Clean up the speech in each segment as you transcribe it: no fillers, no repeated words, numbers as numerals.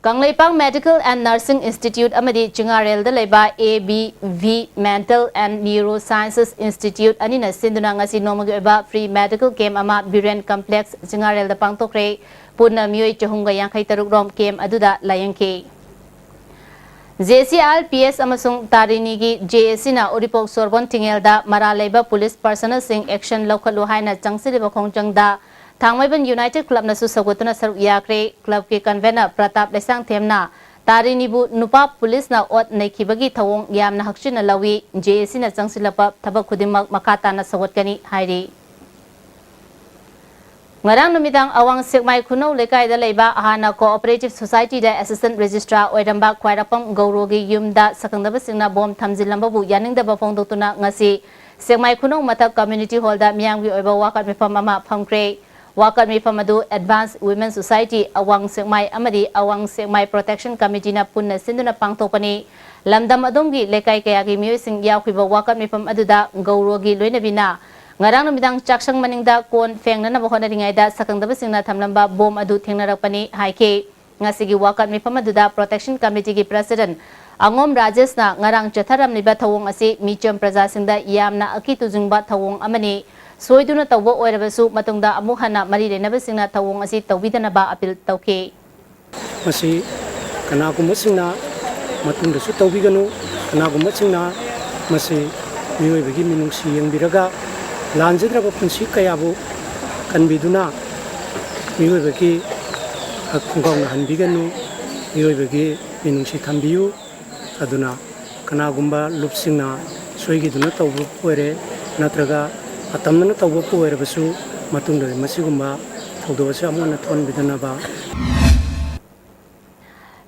Kangleipang Medical and Nursing Institute amadi Chingarel da leba ABV Mental and Neurosciences Institute anina sinduna ngasi nomagi oba free medical camp ama Biren Complex Chingarel da pangtokre punna mioi chahunga yankai taruk rom camp aduda layangke JCR PS amasung tarini gi JSC na Uripok Sorbon Tingelda Maraleba Police Personnel Sing Action Local Haina Changsiliba Khongjangda Thangmaiban United Club na susagotuna saruk yakre club ke convener Pratap Lesang Themna Tarinibu Nupa Police na ot naikibagi thawong yamna hakchina lawi JSC na changsilapa thabak khudimak makata na sagotkani hairi Ngarang numidang awang sikmai khuno lekai da leiba ahana cooperative society da assistant registrar oiramba khwairapam gaurogi yumda sakangdaba singna bom thamjilamba bu yaningdaba phongdoktuna ngasi sikmai khuno mathak community hall da miyamgi oiba wakat mifam ama phamkre Wakat Mifamadu Advanced Women Society Awang Sikmai Amadi Awang Sikmai Protection Committee na punna sinduna pangtokani lamdam adonggi lekai kayagi miyosing yakiba wakat mifam aduda gaurogi loinabina ngarang numidang chaksang maningda kon fengna na bahona ringaida sakangdaba singna thamlamba bom adu thengnarakpani haike ngasigi wakat mifam aduda Protection Committee gi President Angom Rajesh na ngarang chatharam liba thawong asi micham praja singda yamna akitujungba thawong amani Soiduna tawbo oirabasu matungda amuk hana mari lenaba singna tawong asi tawbidanaba apil tawke masi kanagumba singna matungda su tawbiganu kanagumba singna masi miyoibagi minungsi yangbiraga lanjadraba punsi kayabu kanbiduna miyoibagi khungkauna hanbiganu miyoibagi minungsi thambiyu aduna kanagumba lupsingna soigiduna tawbu oire natraga atamna tawbo poere basu matungda masigumba thawdawasa amona thon bidanaba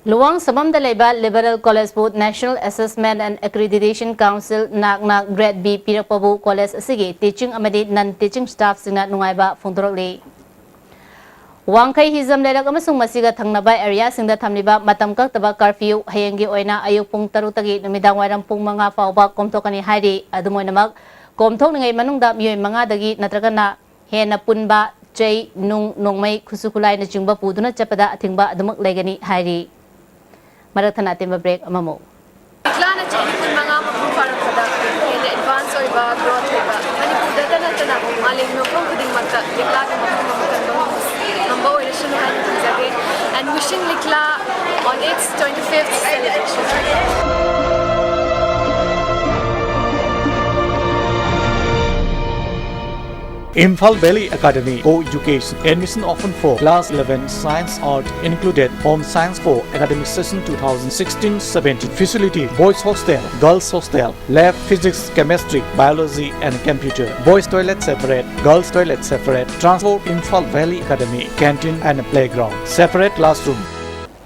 Luwang Sabam da leba Liberal College Board National Assessment and Accreditation Council nakna Grade B Pirakpabu College asigi teaching amadi non-teaching staff singna nungaiba phongdorokle Wangkai hizam lerak amasung masiga thangnaba area singda thamliba matam kaktaba curfew hayengi oina ayuk pung 3 tagi numidang wairam pung 5 fauba komtokani hairi adumoinamak Komthok ngai manungda miyoi mangadagi natragana hena punba chei nongmai khusukulai na chingba puduna chapada athingba adumak legani hairi marathana temba break amamo Iklana chei pun manga mu farak pada hena advance oiba growth oiba Manipur data tana maling no from kuding matta iklana makan number election hani jage and wishing likla on its 25th celebration Imphal Valley Academy Co-Education Admission open for Class 11 Science Art included Home Science for Academic Session 2016-17 Facility Boys Hostel, Girls Hostel, Lab Physics, Chemistry, Biology and Computer Boys Toilet separate, Girls Toilet separate Transport Imphal Valley Academy Canteen and Playground Separate Classroom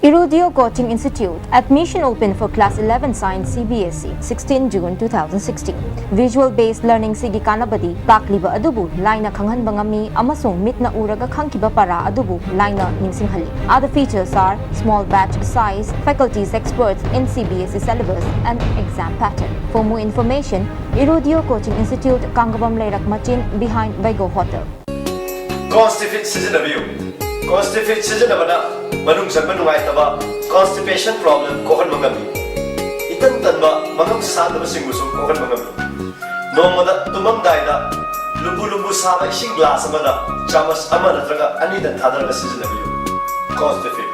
Irudio Coaching Institute. Admission open for Class 11 Science CBSE 16 June 2016. Visual-based learning sigi kanabadi pakliba adubu laina khanghan bangami amasung mitna uraga khangkiba para adubu laina ningsinghali. Other features are small batch size, faculties experts in CBSE syllabus and exam pattern. For more information, Irudio Coaching Institute, Kangabam Leirak Machin behind Vigo Hotel. Constipate season of you. Constipate season of Manung Samanungai Taba, constipation problem, Kohan Mangami. Itan Tanba, Mangam Sadam Singusu, Kohan Mangami. No mother, Tumam Daida, Lubu Saba, Shing Glass Amada, Chamas Amanatraga, Anita Tadra season of you. Constipate.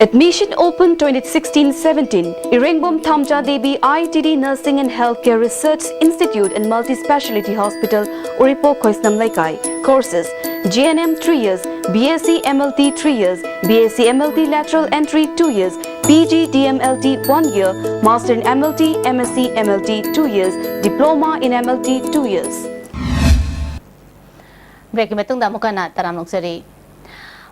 Admission open 2016-17. Irengbom Thamja Devi IITD Nursing and Healthcare Research Institute and Multi-Speciality Hospital, Uripo Khoisnam Laikai. Courses GNM 3 years, BSc MLT 3 years, BSc MLT Lateral Entry 2 years, PG DMLT 1 year, Master in MLT, MSc MLT 2 years, Diploma in MLT 2 years. Break metungda mukana taram noksari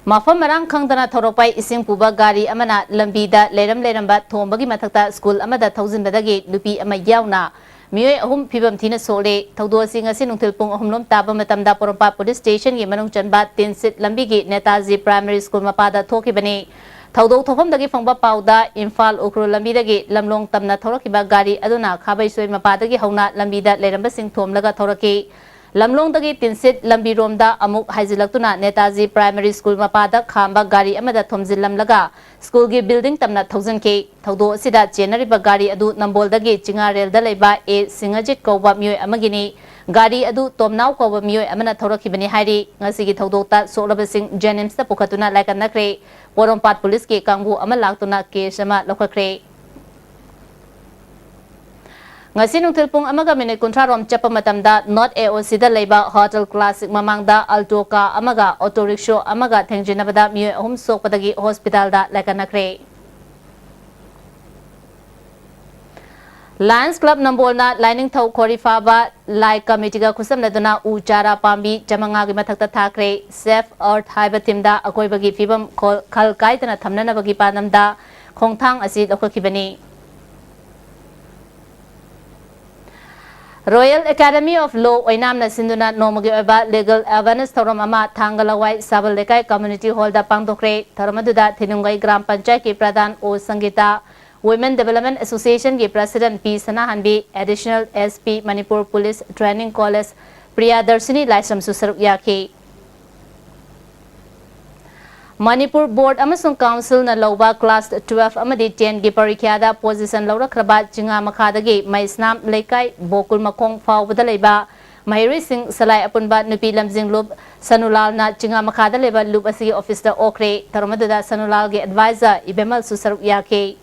Mafam marang khangdana thoropai ising puba gari amana lambida leiramba thombagi mathakta school amada thousand badagi lupi ama yauna Miyoi ahum pibam thina sole thawdo sing asi nungthil pung ahumlom taba matamda porompa police station gi manung chanba tinsit lambi gi Netaji Primary School mapada thoki bani thawdo thofam dagi phangba pauda Imphal Ukru lambi dagi lamlong tamna thorokiba gari aduna khabai soi mapada gi hauna lambida leiramba sing thomlaga thoraki lamlongdagi tinsit lambiromda amuk haizilaktuna Netaji Primary School mapada khamba gari amada thomjillamlaga school gi building tamna thousandk thaudo sida chenariba gari adu namboldagi chingarel da leiba e singajit kawba myoi amagini gari adu tomnaw kawba myoi amana thorakhibani hairi ngasigi thaudokta solabasing Jenims ta pukhatuna laikanakre Porompat police ke kangbu ama laktuna case ama lokhakre ngasi nungthil pung amaga minute kuntra rom chapa matamda not AOC da leiba hotel classic mamangda alto ka amaga auto rickshaw amaga thengjinabada myoi ahum sokpadagi hospital da laikanakre Lions Club Nambolna Lining Thau Korifaba Lai Committee ga khusamnaduna uchara pambi jamanga gi mathakta thakre Safe Earth haiba timda akoibagi fibam khal kaitana thamnanabagi panamda khongthang asi lokhakibani Royal Academy of Law Oinamna Sinduna Nomagi Oba Legal Awareness Thoram Ama Thangalawai Sabal Lekai Community Hall da Pangdokre Thoramaduda Thinungai Gram Panchayat ki Pradhan O Sangita Women Development Association ki President P Sanahanbi Additional SP Manipur Police Training College Priya Darshini Laisam Susaruk Yaki Manipur Board amasung Council na lauba Class 12 amadi 10 gi parikyada position laurakraba jinga makhadagi maisnam leikai bokul makong fawbada leiba Mahiri Singh Salai apunba nupi lamjing lub Sanulal na jinga makhada leiba lub asigi office da okre taramadada Sanulal gi advisor Ibemal Susaruk Yaki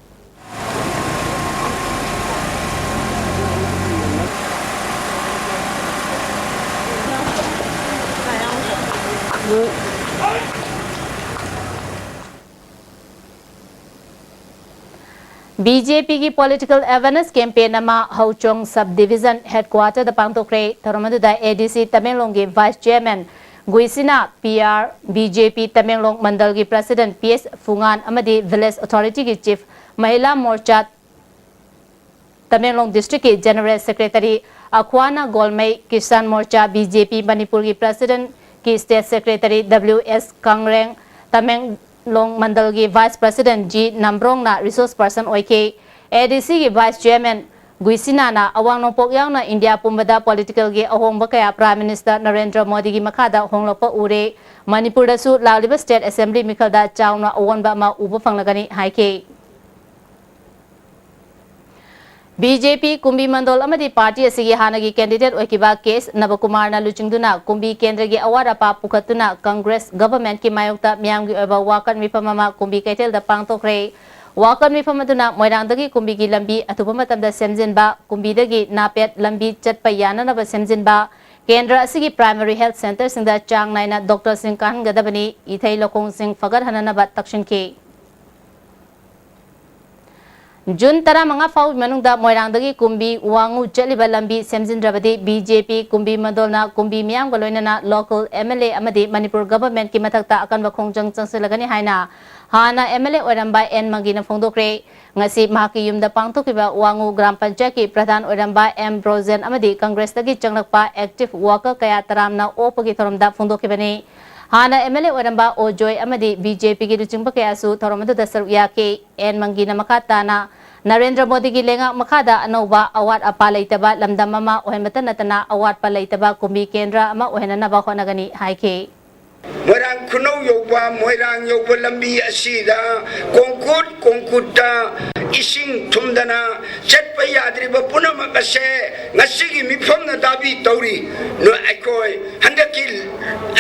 BJP की political awareness campaign ama Hauchong subdivision headquarter da pangtokre thoramaduda ADC Tamenglong ki vice chairman Guisina PR BJP Tamenglong mandal ki president PS Fungan amadi village authority ki chief Mahila Morcha Tamenglong district ki general secretary Akhwana Golmai Kisan Morcha BJP Manipur ki president ki state secretary WS Kangreng Tamenglong Mandal ki Vice President G Nambrong na resource person oike ADC ki Vice Chairman Guisina na awang nongpok yang na India pumbada political ki ahong bakaya Prime Minister Narendra Modi ki makada honglopa ure Manipur da su laliba State Assembly mikal da chaw na awan ba ma ubo fanglagani haike BJP Kumbi Mandol amadi party asigi hanagi candidate oikiba case Navakumar na luchingduna Kumbi kendra gi awara pa pukhatuna Congress government ki mayokta miyam gi oba wakan mipamama Kumbi kaitel da pangtokre wakan mipamaduna moirangdagi Kumbi gi lambi atuba matamda semjinba Kumbi dagi napet lambi chatpa yananaba semjinba kendra asigi primary health center singda chang naina Dr. Singh kan gadabani ithai lokong sing fagar hananaba takshinke Jun tara mga faw manungda moirangdagi Kumbi wangu chaliba lambi semjindrabadi BJP Kumbi Mandolna Kumbi miyam galoina na local MLA amadi Manipur government ki mathakta akan bakhongjang changsilagani haina hana MLA oramba N mangina phongdokre ngasi mahaki yumda pangthokiba wangu gram panchayat ki pradhan oramba M Brozen amadi Congress dagi changlakpa active worker kaya taramna opagi thoramda phongdokibani hana MLA oramba Ojoy amadi BJP ki luchingba kaya su thoramadu dasar yake N mangina makatana Narendra Modi ki lenga makada anoba awat apalaitaba lamdam mama ohematan natana awat palaitaba Kumbi kendra ama ohenana ba khonagani haike Moirang kuno yoba moirang yoba lambi asida kongkuta ising tumdana chatpa yadriba punama kase ngasigi mifamna dabi tauri no akoi handakil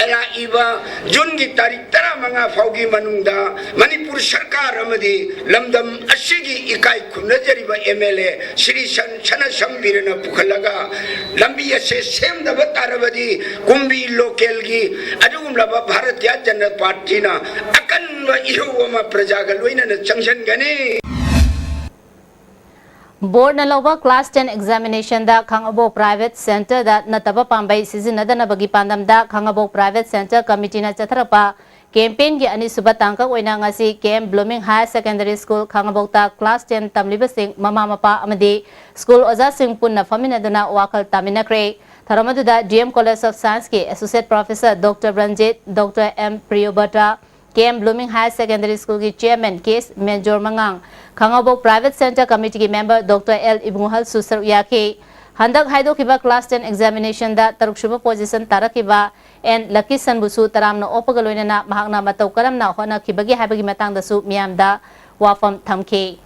ala iba jungi tarik tara manga faugi manungda Manipur sarkar amadi lamdam asigi ikai kunajariba MLA Sri Chana Sambirana pukhalaga lambi ase sem da batarabadi Kumbi local gi adugum laba Bharatiya Janata Party na akan wa ihuwa prajagal waina na changshan gani Board na lawa class 10 examination da Khangabo Private Center da nataba pambay sizinada na bagi pandam da Khangabo Private Center committee na chatrapa campaign gi ani subatangka oina ngasi KM Blooming Higher Secondary School Khangabo ta class 10 tamliba sing mama mapa amadi school oza sing punna famina duna wakal taminakre Tharamaduda DM College of Science ke Associate Professor Dr. Ranjit Dr. M Priyobata KM Blooming Higher Secondary School ki Chairman Case Major Mangang Khangabo Private Center Committee ki Member Dr. L Ibunghal Susar Yake Handak haidokiba class 10 examination da taruksuba position tarakiba and Lucky Sanbusu taramna opagaloinana mahakna matau karamna hona kibagi haibagi matang da su miyamda wafam thamke.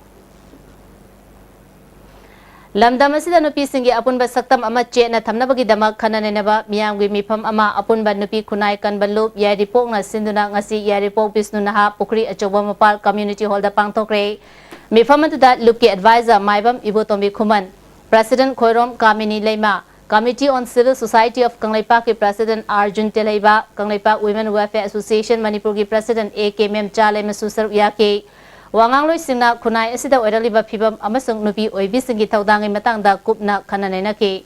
Lamdam asida nupi singi apunba saktam ama che na thamnabagi damak khananenaba miyamgi mifam ama apunba nupi kunai kanbalup yaripok na sinduna ngasi yaripok bisnu naha pukri achoba mapal community hall da pangthokre mifam atuda lupki advisor maibam ibotombi khuman President Khoirom Kamini Leima Committee on Civil Society of Kanglaipak ki President Arjun Telaiba Kanglaipak Women Welfare Association Manipur ki President AK Mem Chale Masusar Yake Wangangloi singna kunai asida oiraliba phibam amasung nupi oibi singi thaudangi matangda kupna khananena ke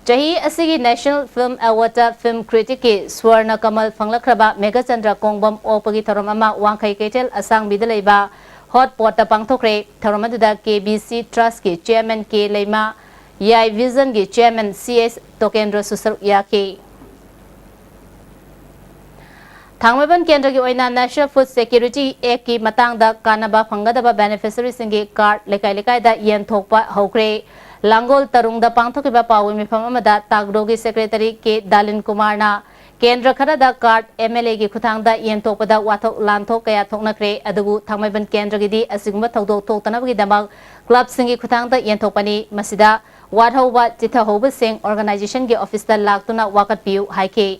Jahi asigi National Film Award Film Critic ki Swarna Kamal Phanglakraba Mega Chandra Kongbam opagi thoram ama wangkhai ketel asang bidalaiba hot pot ta pangthokre thoram aduda KBC Trust ki Chairman K Leima Yai Vision ki Chairman CS Tokendra Susar Yake Thangmaban Kendra ki oina National Food Security Act ki matangda kanaba phangadaba beneficiaries singi card lekai lekai da yen thokpa hokre Langol Tarungda pangthokiba pawi mifam amada Tagdogi Secretary K Dalin Kumar na Kendra Kharada card MLA ki khuthangda yen thokpada wathok lanthok kaya thoknakre adubu Thangmaban Kendra gi di asigumba thokdok thoktanabagi damak club singi khuthangda yen thokpani masida wadhauba chithahoba sing organization ki office da laktuna wakat piu haike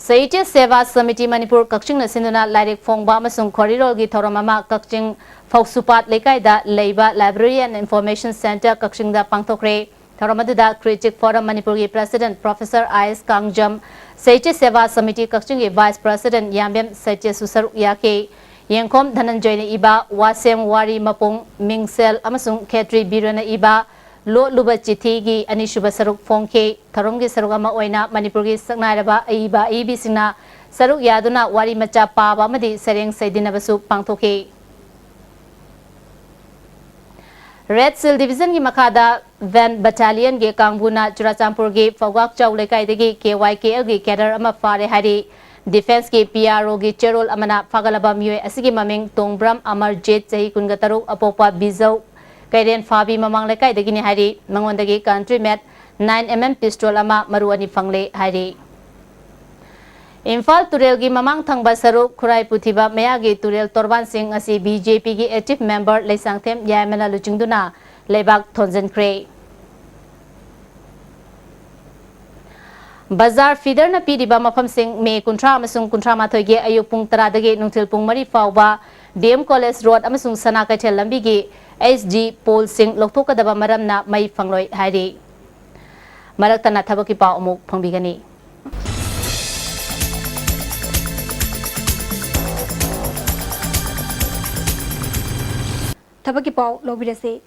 Saitya Seva Samiti Manipur Kakching na sinuna Lairik Fongba amasung Corridor gi thoramama Kakching Foksupat Lekai da Leiba Library and Information Center Kakching da pangthokre thoramadu da Critic Forum Manipur gi President Professor IS Kangjam Saitya Seva Samiti Kakching gi Vice President Yambem Saitya Susar Yake Yengkom Dhananjoy na iba Wasem Wari Mapung Mingsel amasung Khetri Birana iba Lo luba chithi gi anishuba saruk phongke tharomgi sarugama oina Manipurgi saknairaba aiba ibi singna saruk yaduna wari macha paba amadi sereng saidinabasu pangthoke Red Seal Division gi makada Van Battalion gi kangbuna Churachampur gi Fawak Chaw lekai degi KYKL gi cadre ama fare hari Defense ki PRO gi cherol amana fagalaba myoy asigi maming Tongbram Amarjit chahi kunga taruk apopa bizau Kairen Fabi Mamang Lekai Dagini Hari, Mangondagi country met 9mm pistol ama maruani fangle hari. Infal Turel gi Mamang Thang Basaru Kurai Puthiba Mayagi Turel Torban Singh asi BJP gi active member Leisangthem Yamena Luchingduna Lebak Thonzen Kre. Bazar feeder na piriba mafam sing me kuntra amasung kuntra mathoge ayuk pung taradagi nungtil pung mari fauba DM College Road amasung Sanakaithel lambi gi SD Paul Singh lokthokadaba maramna mai fangloi hari maraktana thabaki pau amuk phangbigani thabaki pau lobirase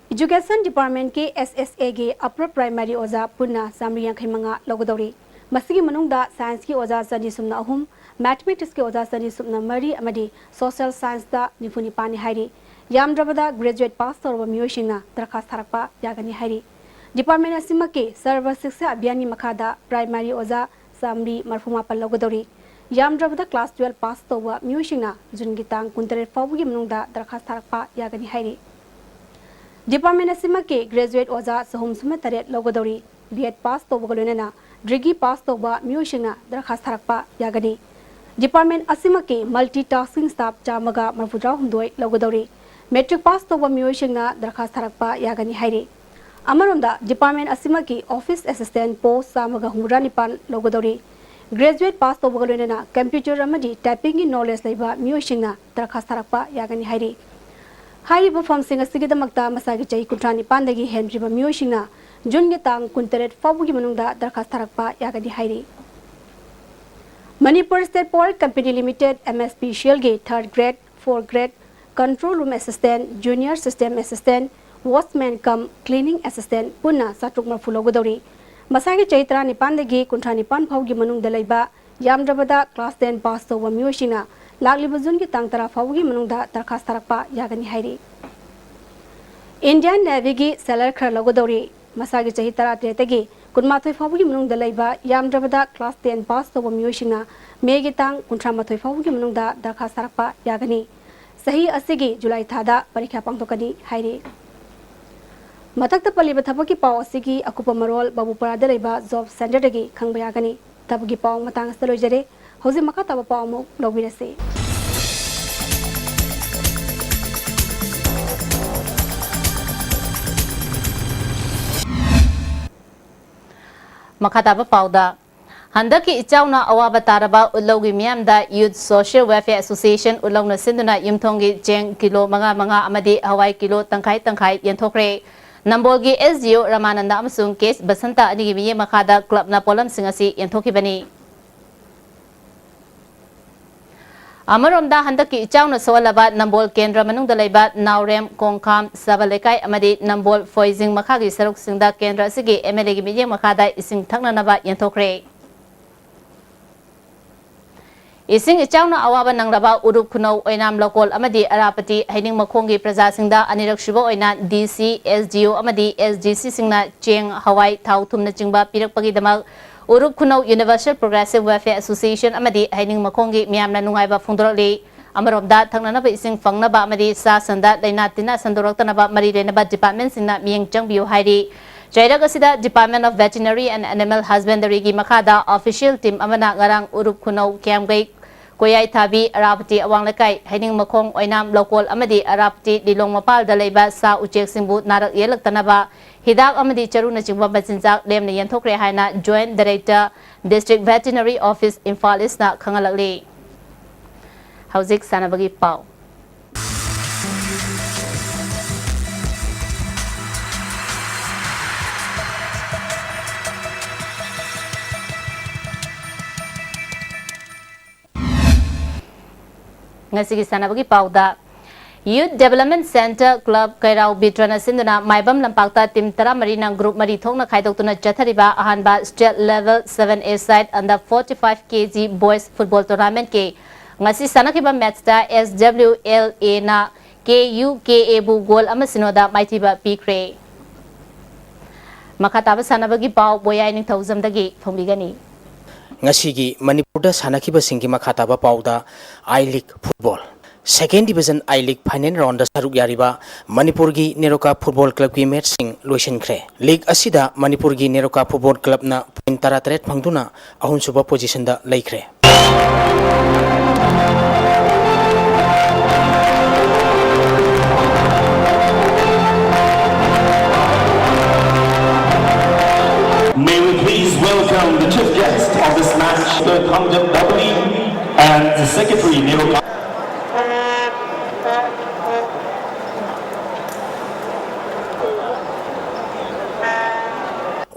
Education Department ke SSA ge Upper Primary Oza Punna Samriyan Khaimanga logodori masigi manungda Science ki Oza Sani Sumna ahum Mathematics ki Oza Sani Sumna mari amadi Social Science da nifuni pani hairi Yamdrabada graduate pass torba miyoshinga darkhas tharakpa yagani hairi Department asima ke Sarva Shiksha Abhiyani makada Primary Oza Samri marfuma pal logodori Yamdrabada class 12 pass torba miyoshinga jungitang kuntare fawgi manungda darkhas tharakpa yagani hairi Department asima ke graduate oza sahum suma taret logodori B.Ed pass to bogolena degree pass to ba miyoshinga darkhas tharakpa yagani Department asima ke multitasking staff chamaga marfudra hundoi logodori Metric pass to ba miyoshinga darkhas tharakpa yagani hairi Amaronda Department asima ke office assistant post samaga humra nipan logodori graduate pass to bogolena computer amadi typing knowledge laiba miyoshinga darkhas tharakpa yagani hairi Hari perform sing asigidamakta masagi chai kuntrani pandagi henriba miyoshinga junge tang kunteret fabugi manungda darkhas tharakpa yagadi hairi Manipur State Power Company Limited MSP Shellge 3rd grade 4th grade control room assistant junior system assistant watchman cum cleaning assistant punna satruk marfulogodori masagi chaitra ni pandagi kuntrani pan phaugi manungda laiba yamdrabada class 10 pass to wa miyoshinga Lagliba Zun ki tang tara fawgi manungda darkhas tharakpa yagani hairi Indian Navy gi salar khar logodori masagi chahi tara tretagi kunmathoi fawgi manungda laiba yamdrabada class 10 pass to miyoshinga megi tang kuntra mathoi fawgi manungda darkhas tharakpa yagani sahi asigi July thada parikha pangtokani hairi matakta paliba thabaki paw asigi akupa marol babupara da leba job center dagi khangbaya tabagi paw matang asta loijare hoji maka taba paw mu lobirase Makataba pauda Handaki ichauna awaba taraba ulogi miamda Youth Social Welfare Association ulogna sinduna yumthongi jeng kilo manga amadi hawai kilo tangkai yenthokre Nambolgi SGO Ramananda amasung case basanta anigi miye makada club na polam singasi yenthokibani Amaromda handaki ichauna sawalaba Nambol Kendra manungda laiba Naurem Kongkham Sabalekai amadi Nambol Foizing makhagi saruk singda Kendra asigi MLA gi miye makada ising thaknanaba yenthokre Ising ichauna awaba nangraba urup kunau oinam lokol amadi arapati haining makhongi praja singda anirak shibo oina DC SGO amadi SGC singna cheng hawai thau thumna chingba pirakpagi damak urup kunau Universal Progressive Welfare Association amadi haining makhongi miyamna nungaiba phungdorli amaromda thangnanaba ising fangnaba amadi sa sanda daina tina sandoraktanaba mari renaba department singna miyeng changbiu hairi Jairagasida Department of Veterinary and Animal Husbandry gi makada official team amana ngarang urup kunau Kiamgai Koyai Thabi Arapati Awanglekai haining makhong oinam lokol amadi Arapati Dilong Mapal da leiba sa uchek singbu narak yelaktanaba hidak amadi charuna chingba bachinjak lemna yenthokre haina Joint Director District Veterinary Office Imphal East na khangalakli Hauzik sanabagi pau Ngasigi sanabagi pauda Youth Development Center Club Kairau Bitrana Sinduna Maibam Lampakta Tim Tara Marina Group Mari Thongna Khaidoktuna Chathariba Ahanba State Level 7A side under 45 kg Boys Football Tournament ke ngasi sanakiba match ta SWLA na KUKA bu goal amasinoda maitiba pikre Makataba sanabagi pau boyai ning thousand dagi phongbigani Ngasigi Manipur sanakiba singki makhataba pauda I League Football Second Division I League Final Round saruk yariba Manipur gi Neroka Football Club ki match sing loisin khre League asida Manipur gi Neroka Football Club na point 38 phangduna ahun suba position da laikre May we please welcome the chief guest of this match, the Kamjab Dabli and the Secretary Neroka.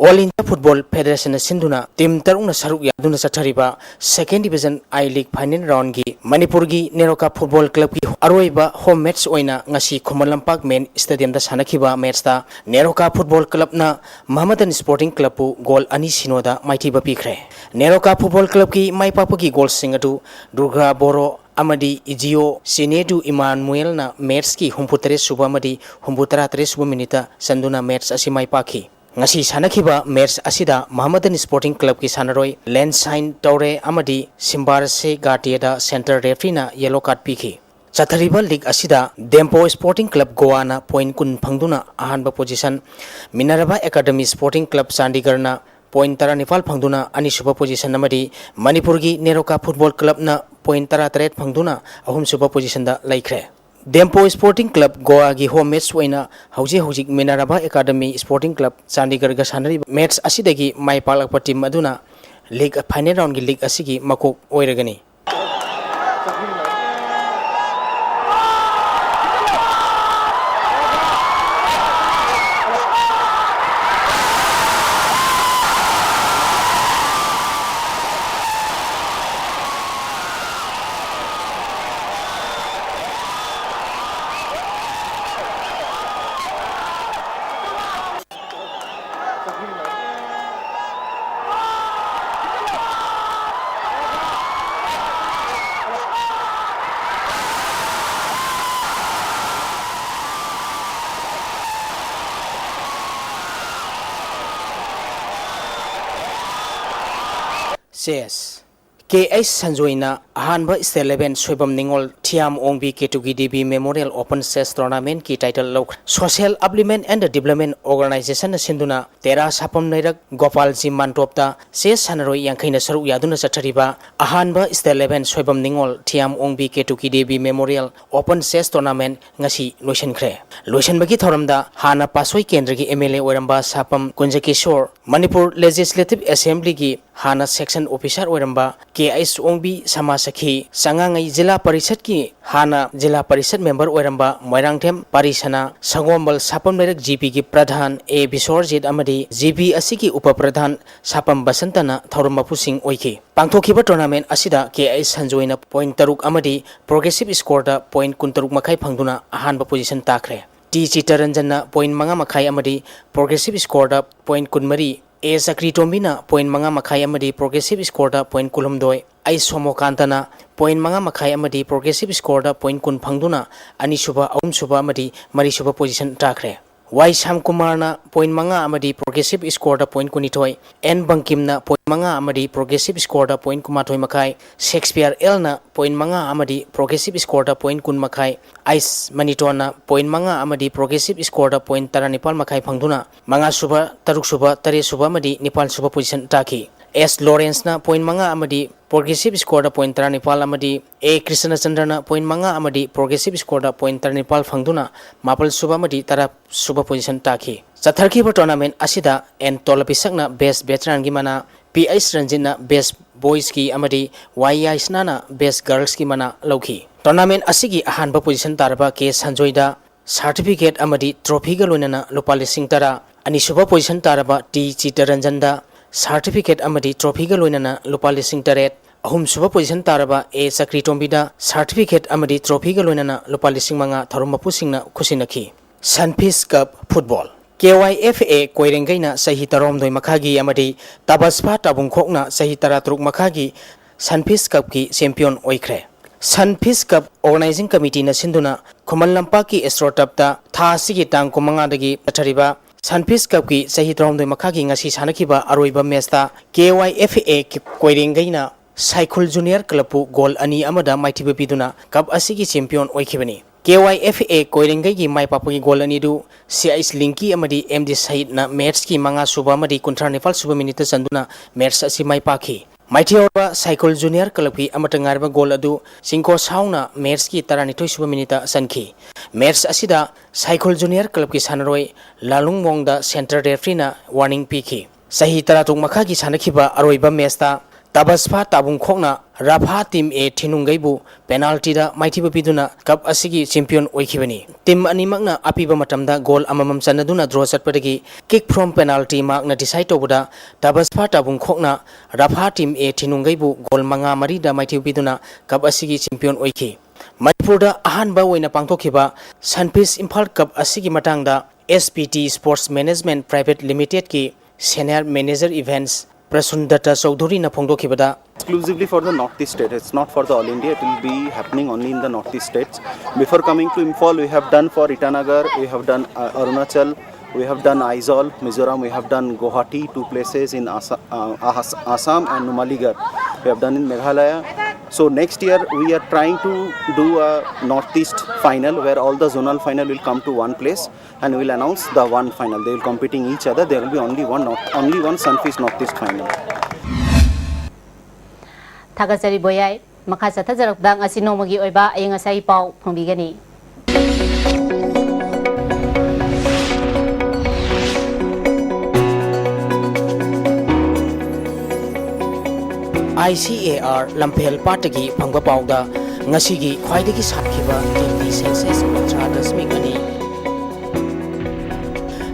All India Football Federation Sinduna Team Taruna Saruk Yaduna Sathariba Second Division I League Final Round gi Manipur gi Neroka Football Club ki aroiba home match oina ngasi Khomalampak Main Stadium da sanakiba match ta Neroka Football Club na Mahamadan Sporting Club pu goal ani sinoda maitiba pikre Neroka Football Club ki maipapagi goal singatu Durga Boro amadi Ijio Sinedu Emmanuel na match ki humputare suba amadi humputara 3 suba minita sanduna match asi maipaki ngasi sanakiba match asida Mahamadan Sporting Club ki sanaroi land sign tore amadi Simbar se Gatia center referee na yellow card piki Chathariba League asida Dempo Sporting Club Goa na point kun phangduna ahanba position Minerva Academy Sporting Club Chandigarh na point 19 phangduna ani suba position amadi Manipur gi Neroka Football Club na point 38 phangduna ahum suba position da laikre Dempo Sporting Club Goa gi home match waina hojik Minerva Academy Sporting Club Chandigarh ga sanari match asidagi mai palakpa team aduna league final round gi league asigi makok oiragani says KS Sanjoina Ahanba State 11 Swebam Ningol Thiam Ongbi Ketugi Devi Memorial Open Chess Tournament ki title lok Social Upliftment and Development Organization Sinduna Tera Sapam Nairak Gopal Ji Mantopta Se Sanaroi Yankaina Saru Yaduna Satariba Ahanba State 11 Soibam Ningol Thiam Ongbi Ketugi Devi Memorial Open Chess Tournament ngasi lotion kre lotion bagi thoramda Hana Pasoi Kendragi MLA Oramba Sapam Kunjakishore Manipur Legislative Assembly gi Hana Section Officer Oramba KIS Ongbi Samasakhi Sangangai Jila Parishad ki Hana Jila Parishad member Oramba Moirangthem Parisana Sangombal Sapam Nerek GP ki Pradhan A Bisorjit Amadi GP Asiki Upa Pradhan Sapam Basantana Thorumbapu Singh Oiki Pangthokiba tournament asida KIS Sanjoina point taruk amadi progressive score da point kuntaruk makai phangduna ahanba position takre T Chitaranjana point manga makai amadi progressive score da point kunmari A Sakri Tombina point manga makai amadi progressive score da point kulumdoi I Somokantana point manga makai amadi progressive score da point kun phangduna ani suba aum suba amadi mari suba position takre Y Sam Kumarna point manga amadi progressive score da point kunitoi N Bangkimna point manga amadi progressive score da point kumatoi makai Shakespeare Elna point manga amadi progressive score da point kun makai Ice Manitona point manga amadi progressive score da point taranipal makai phangduna manga suba taruk suba tare suba amadi nipal suba position taki S Lawrence na point manga amadi progressive score da point taranipal amadi A Krishna Chandra point manga amadi progressive score da point taranipal phangduna mapal suba amadi tara suba position taki Chatharki tournament asida N Tolapisakna best veteran gi mana PS Ranjina best boys ki amadi YI Snana best girls ki mana lauki tournament asigi ahanba position tarba ke Sanjoida certificate amadi trophy ga loinana lupa lising tara ani suba position taraba T Chitaranjanda certificate amadi trophy ga loinana lupa lising taret ahum suba position taraba A Sakri Tombida certificate amadi trophy ga loinana lupa lising manga tharumbapu singna khusinaki Sunfish Cup football KYFA Koirengaina Sahi Tarom Doi Makagi Amadi Tabaspa Tabungkokna Sahi Taratruk Makagi Sunfish Cup ki champion oikre Sunfish Cup organizing committee na sinduna Kumal Lampaki Estrotapta Tha Sigi Tang Kumanga dagi Atariba Sunfish Cup ki Sahi Tarom Doi Makagi ngasi sanakiba aroiba mesta KYFA ki Koirengaina Cycle Junior Club goal ani amada maitiba biduna cup asigi champion oikibani KYFA Koirengai gi mai papagi goal ani du CIS Linki amadi MD Said na match ki manga suba amadi kontranifal suba minute sanduna match asi mai paki Maitiora Cycle Junior Club ki amata ngarba goal adu singko sauna match ki taranithoi suba minute sanki match asida Cycle Junior Club ki sanaroi Lalung Mongda center referee na warning piki Sahi taratuk makagi sanakiba aroiba match ta Tabaspa Tabungkokna Rapha team A Thinungaibu penalty da maithiba biduna cup asigi champion oikibani team animakna apiba matamda goal amamam chanaduna draw chatpadagi kick from penalty markna decide tobuda Tabaspa Tabungkokna Rapha team A Thinungaibu goal manga mari da maithiba biduna cup asigi champion oiki Manipur da ahanba oina pangthokiba Sunfish Imphal Cup asigi matangda SPT Sports Management Private Limited ki senior manager events Prasundata Chaudhuri na phongdokibada exclusively for the northeast state. It's not for the all India. It will be happening only in the northeast states. Before coming to Imphal, we have done for Itanagar, we have done Arunachal, we have done Aizawl, Mizoram, we have done Guwahati, two places in Assam and Numaligarh. We have done in Meghalaya. So next year we are trying to do a northeast final where all the zonal final will come to one place and we will announce the one final. They will competing each other. There will be only one Sunfish northeast final. Thagachari boyai makha chathajarokda ngasi nomagi oiba ayeng asai pau phongbigani ICAR Lampel Patagi Pangba Pauda Ngasigi Kwaidagi Sakhiba degree Celsius Ultradasmik ani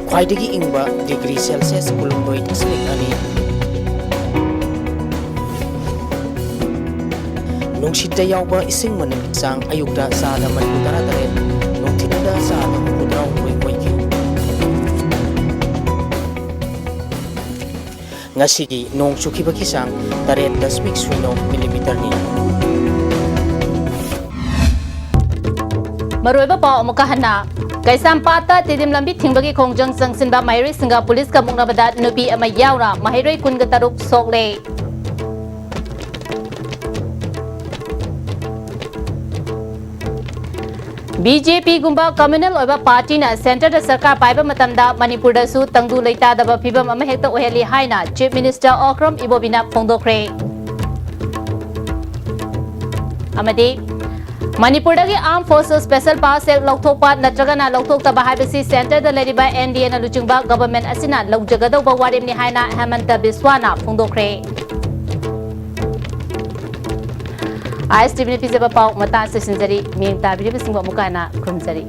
Kwaidagi Ingba degree Celsius Kulumdoi Dasmik ani Nungshita Yauba Ising Manim Sang Ayukda Sada Maniputara Taret Nungtinada Sada Mudraw Koiki Ngasigi nong chukiba kisang 8.0 millimeter ni. Maroiba pa omukahana Kaisam pata tidim lambi thingbagi khongjang sangsinba Mahiroi singa police ka mungnabada nupi ama yaura Mahiroi kun gataruk sokle BJP gumba communal oiba party na center da sarkar paiba matamda Manipur da su tangdu leita da ba phibam ama hekta oheli haina Chief Minister Okram Ibobina phongdokre amadi Manipur da Armed Forces Special Power Sek Lokthokpa natragana Lokthokta Haibasi Center da leriba NDA na luchungba government asina lawjagadaw ba warim ni haina Hemanta Biswana phongdokre ISTV ni pizza pau mata se sinjari ming ta biri bising ba mukana khumjari